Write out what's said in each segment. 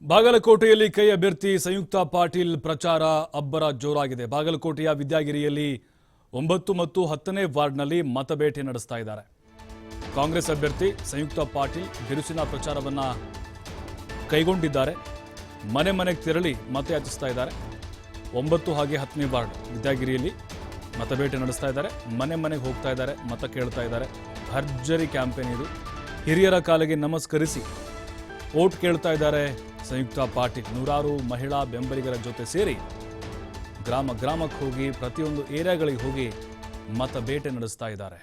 ಬಾಗಲಕೋಟೆಯಲ್ಲಿ ಕೈ ಅಭ್ಯರ್ಥಿ ಸಂಯುಕ್ತಾ ಪಾಟೀಲ್ ಪ್ರಚಾರ ಅಬ್ಬರ ಜೋರಾಗಿದೆ. ಬಾಗಲಕೋಟೆಯ ವಿದ್ಯಾಗಿರಿಯಲ್ಲಿ 9 ಮತ್ತು 10ನೇ ವಾರ್ಡ್ನಲ್ಲಿ ಮತಬೇಟೆ ನಡೆಸ್ತಾ ಇದ್ದಾರೆ. ಕಾಂಗ್ರೆಸ್ ಅಭ್ಯರ್ಥಿ ಸಂಯುಕ್ತಾ ಪಾಟೀಲ್ ಬಿರುಸಿನ ಪ್ರಚಾರವನ್ನ ಕೈಗೊಂಡಿದ್ದಾರೆ. ಮನೆ ಮನೆಗೆ ತೆರಳಿ ಮತಯಾಚಿಸ್ತಾ ಇದ್ದಾರೆ. 9 ಹಾಗೆ 10ನೇ ವಾರ್ಡ್ ವಿದ್ಯಾಗಿರಿಯಲ್ಲಿ ಮತಬೇಟೆ ನಡೆಸ್ತಾ ಇದ್ದಾರೆ. ಮನೆ ಮನೆಗೆ ಹೋಗ್ತಾ ಇದ್ದಾರೆ, ಮತ ಕೇಳ್ತಾ ಇದ್ದಾರೆ. ಭರ್ಜರಿ ಕ್ಯಾಂಪೇನ್ ಇದು. ಹಿರಿಯರ ಕಾಲಿಗೆ ನಮಸ್ಕರಿಸಿ ವೋಟ್ ಕೇಳ್ತಾ ಇದ್ದಾರೆ ಸಂಯುಕ್ತಾ ಪಾಟೀಲ್. ನೂರಾರು ಮಹಿಳಾ ಬೆಂಬಲಿಗರ ಜೊತೆ ಸೇರಿ ಗ್ರಾಮ ಗ್ರಾಮಕ್ಕೆ ಹೋಗಿ ಪ್ರತಿಯೊಂದು ಏರಿಯಾಗಳಿಗೆ ಹೋಗಿ ಮತ ಬೇಟೆ ನಡೆಸ್ತಾ ಇದ್ದಾರೆ.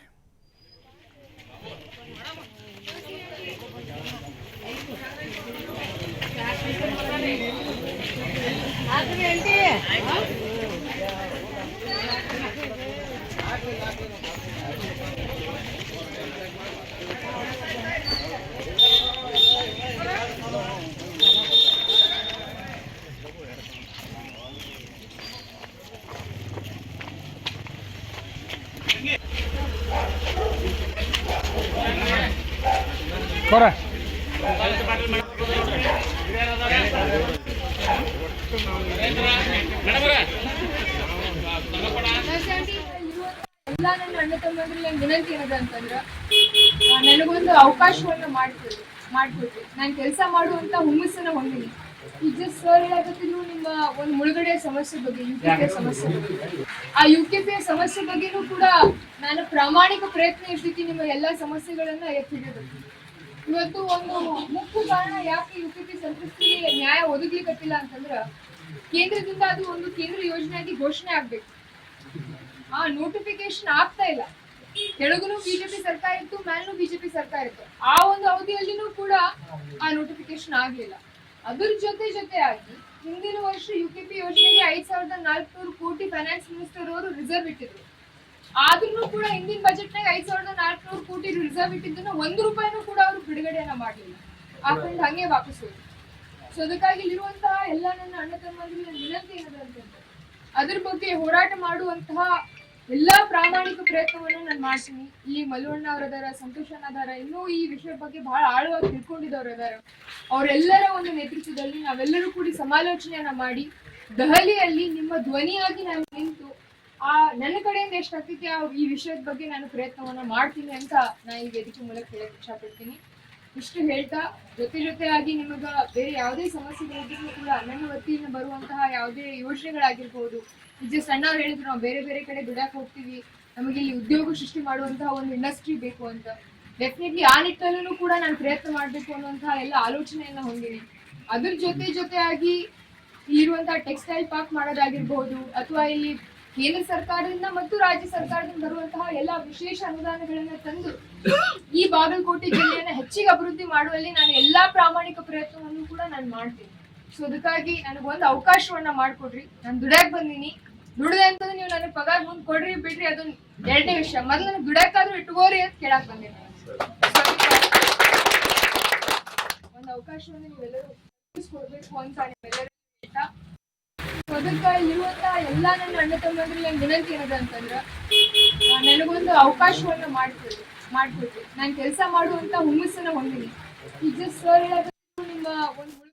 Kora. ಎಲ್ಲ ನನ್ನ ಅಣ್ಣ ತಮ್ಮಂದ್ರಲ್ಲಿ ವಿನಂತಿ ಏನದ ಅಂತಂದ್ರೆ ನನಗೊಂದು ಅವಕಾಶವನ್ನ ಮಾಡ್ಕೊಡ್ರಿ. ನಾನು ಕೆಲಸ ಮಾಡುವಂತ ಹುಮ್ಮಸ್ಸನ್ನ ಹೊಂದಿನಿ. ಈಗ ಸರ್ ಹೇಳಕತ್ತಿದ್ರು ನಿಮ್ಮ ಒಂದು ಮುಳುಗಡೆ ಸಮಸ್ಯೆ ಬಗ್ಗೆ, ಯುಕೆಪಿ ಸಮಸ್ಯೆ ಬಗ್ಗೆ. ಆ ಯುಕೆಪಿ ಸಮಸ್ಯೆ ಬಗ್ಗೆನೂ ಕೂಡ ನಾನು ಪ್ರಾಮಾಣಿಕ ಪ್ರಯತ್ನ ಇರ್ತೀನಿ ನಿಮ್ಮ ಎಲ್ಲಾ ಸಮಸ್ಯೆಗಳನ್ನ ಎತ್ತಿಡಬೇಕು. ಇವತ್ತು ಒಂದು ಮುಖ್ಯ ಕಾರಣ ಯಾಕೆ ಯುಕೆಪಿ ಸಂತ್ರಸ್ತಿಗೆ ನ್ಯಾಯ ಒದಗ್ಲಿಕ್ಕತ್ತಿಲ್ಲ ಅಂತಂದ್ರ ಕೇಂದ್ರದಿಂದ ಅದು ಒಂದು ಕೇಂದ್ರ ಯೋಜನೆಯಾಗಿ ಘೋಷಣೆ ಆಗ್ಬೇಕು. ಆ ನೋಟಿಫಿಕೇಶನ್ ಆಗ್ತಾ ಇಲ್ಲ. ಕೆಳಗುನು ಬಿಜೆಪಿ ಸರ್ಕಾರ ಇತ್ತು, ಮೇಲೂ ಬಿಜೆಪಿ ಸರ್ಕಾರ ಇತ್ತು. ಆ ಒಂದು ಅವಧಿಯಲ್ಲಿನೂ ಕೂಡ ಆ ನೋಟಿಫಿಕೇಶನ್ ಆಗ್ಲಿಲ್ಲ. ಅದ್ರ ಜೊತೆಯಾಗಿ ಹಿಂದಿನ ವರ್ಷ ಯುಕೆಪಿ ಯೋಜನೆಗೆ 5,400 ಕೋಟಿ ಫೈನಾನ್ಸ್ ಮಿನಿಸ್ಟರ್ ಅವರು ರಿಸರ್ವ್ ಇಟ್ಟಿದ್ರು. ಆದ್ರೂ ಕೂಡ ಹಿಂದಿನ ಬಜೆಟ್ ನಾಗ 5,400 ಕೋಟಿ ರಿಸರ್ವ್ ಇಟ್ಟಿದ್ದನ್ನ 1 ರೂಪಾಯಿನೂ ಕೂಡ ಅವರು ಬಿಡುಗಡೆಯನ್ನ ಮಾಡಲಿಲ್ಲ. ಹಾಕೊಂಡು ಹಂಗೆ ವಾಪಸ್ ಹೋಗಿ. ಸೊ ಅದಕ್ಕಾಗಿ ಇಲ್ಲಿರುವಂತಹ ಎಲ್ಲ ನನ್ನ ಅಣ್ಣ ತಮ್ಮಂದಿರ ವಿನಂತಿ ಏನದಂತ ಅದ್ರ ಬಗ್ಗೆ ಹೋರಾಟ ಮಾಡುವಂತಹ ಎಲ್ಲಾ ಪ್ರಾಮಾಣಿಕ ಪ್ರಯತ್ನವನ್ನು ನಾನು ಮಾಡ್ತೀನಿ. ಇಲ್ಲಿ ಮಲ್ಲುವಣ್ಣ ಅವರದಾರ, ಸಂತೋಷ್ ಅದಾರ, ಇನ್ನೂ ಈ ವಿಷಯದ ಬಗ್ಗೆ ಬಹಳ ಆಳವಾಗಿ ತಿಳ್ಕೊಂಡಿದ್ದವ್ರು ಅದಾರ. ಅವರೆಲ್ಲರ ಒಂದು ನೇತೃತ್ವದಲ್ಲಿ ನಾವೆಲ್ಲರೂ ಕೂಡಿ ಸಮಾಲೋಚನೆಯನ್ನ ಮಾಡಿ ದೆಹಲಿಯಲ್ಲಿ ನಿಮ್ಮ ಧ್ವನಿಯಾಗಿ ನಾನು ನಿಂತು ನನ್ನ ಕಡೆಯಿಂದ ಎಷ್ಟು ಆಗ್ತೈತಿ ಈ ವಿಷಯದ ಬಗ್ಗೆ ನಾನು ಪ್ರಯತ್ನವನ್ನ ಮಾಡ್ತೀನಿ ಅಂತ ನಾನು ಈ ವೇದಿಕೆ ಮೂಲಕ ಹೇಳಕ್ ಇಷ್ಟಪಡ್ತೀನಿ. ಇಷ್ಟು ಹೇಳ್ತಾ ಜೊತೆಯಾಗಿ ನಿಮಗ ಬೇರೆ ಯಾವುದೇ ಸಮಸ್ಯೆಗಳಿದ್ರು ಕೂಡ ನನ್ನ ವತಿಯಿಂದ ಬರುವಂತಹ ಯಾವುದೇ ಯೋಜನೆಗಳಾಗಿರ್ಬೋದು. ಈಗ ಸಣ್ಣವ್ರು ಹೇಳಿದ್ರು ನಾವು ಬೇರೆ ಬೇರೆ ಕಡೆ ದುಡ್ಯಾಕ್ ಹೋಗ್ತೀವಿ, ನಮಗೆ ಇಲ್ಲಿ ಉದ್ಯೋಗ ಸೃಷ್ಟಿ ಮಾಡುವಂತಹ ಒಂದು ಇಂಡಸ್ಟ್ರಿ ಬೇಕು ಅಂತ. ಡೆಫಿನೆಟ್ಲಿ ಆ ನಿಟ್ಟಲ್ಲೂ ಕೂಡ ನಾನು ಪ್ರಯತ್ನ ಮಾಡ್ಬೇಕು ಅನ್ನುವಂತಹ ಎಲ್ಲ ಆಲೋಚನೆಯನ್ನ ಹೊಂದಿನಿ. ಅದ್ರ ಜೊತೆಯಾಗಿ ಇಲ್ಲಿರುವಂತಹ ಟೆಕ್ಸ್ಟೈಲ್ ಪಾರ್ಕ್ ಮಾಡೋದಾಗಿರ್ಬಹುದು, ಅಥವಾ ಇಲ್ಲಿ ಕೇಂದ್ರ ಸರ್ಕಾರದಿಂದ ಮತ್ತು ರಾಜ್ಯ ಸರ್ಕಾರದಿಂದ ಬರುವಂತಹ ಎಲ್ಲ ವಿಶೇಷ ಅನುದಾನಗಳನ್ನ ತಂದು ಈ ಬಾಗಲಕೋಟೆ ಜಿಲ್ಲೆಯನ್ನ ಹೆಚ್ಚಿಗೆ ಅಭಿವೃದ್ಧಿ ಮಾಡುವಲ್ಲಿ ನಾನು ಎಲ್ಲಾ ಪ್ರಾಮಾಣಿಕ ಪ್ರಯತ್ನವನ್ನು ಕೂಡ ನಾನು ಮಾಡ್ತೀನಿ. ಸೊ ಅದಕ್ಕಾಗಿ ನನಗೊಂದು ಅವಕಾಶವನ್ನ ಮಾಡ್ಕೊಡ್ರಿ. ನಾನು ದುಡ್ಯಾಕ್ ಬಂದೀನಿ. ದುಡ್ದೆ ಅಂತಂದ್ರೆ ನೀವು ನನಗೆ ಪಗಾರ ಮುಂದ್ ಕೊಡ್ರಿ ಬಿಡ್ರಿ, ಅದು ಎರಡನೇ ವಿಷಯ. ಮೊದಲು ನನಗೆ ದುಡ್ಯಾಕಾದ್ರೂ ಇಟ್ಕೋರಿ ಅಂತ ಕೇಳಕ್ ಬಂದಿನಿ. ಒಂದು ಅವಕಾಶವನ್ನು ನೀವೆಲ್ಲರೂ ಕೊಡ್ಬೇಕು ಅಂತ ನಿಮ್ಮೆಲ್ಲರೂ ಹೇಳ್ತಾ, ಅದಕ್ಕೆ ಇರುವಂತ ಎಲ್ಲಾ ನನ್ನ ಅಣ್ಣ ತಮ್ಮಂದ್ರಲ್ಲಿ ವಿನಂತಿ ಏನದ ಅಂತಂದ್ರ ನನಗೊಂದು ಅವಕಾಶವನ್ನ ಮಾಡ್ಕೊಡ್ರಿ. ನಾನು ಕೆಲಸ ಮಾಡುವಂತ ಹುಮ್ಮಸ್ಸನ್ನ ಹೊಂದಿನಿ. ಈಗ ಸರ್ ಹೇಳೋದು ನಿಮ್ಮ ಒಂದು